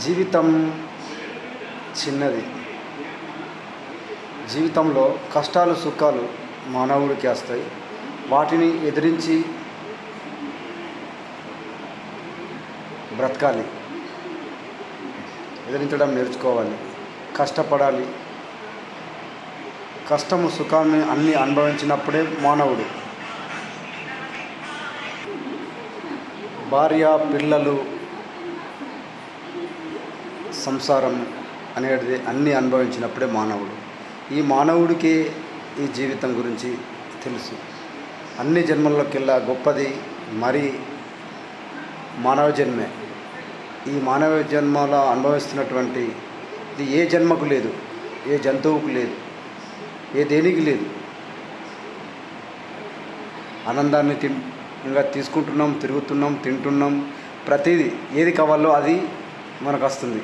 జీవితం చిన్నది. జీవితంలో కష్టాలు సుఖాలు మానవుడికి వస్తాయి. వాటిని ఎదిరించి బ్రతకాలి, ఎదిరించడం నేర్చుకోవాలి, కష్టపడాలి. కష్టము సుఖాన్ని అన్నీ అనుభవించినప్పుడే మానవుడు. భార్య పిల్లలు సంసారం అనేది అన్నీ అనుభవించినప్పుడే మానవుడు. ఈ మానవుడికి ఈ జీవితం గురించి తెలుసు. అన్ని జన్మల్లోకెల్లా గొప్పది మరి మానవ జన్మే. ఈ మానవ జన్మలో అనుభవిస్తున్నటువంటి ఇది ఏ జన్మకు లేదు, ఏ జంతువుకు లేదు, ఏ దేనికి లేదు. ఆనందాన్ని ఇంకా తీసుకుంటున్నాం, తిరుగుతున్నాం, తింటున్నాం. ప్రతిదీ ఏది కావాలో అది మనకు వస్తుంది.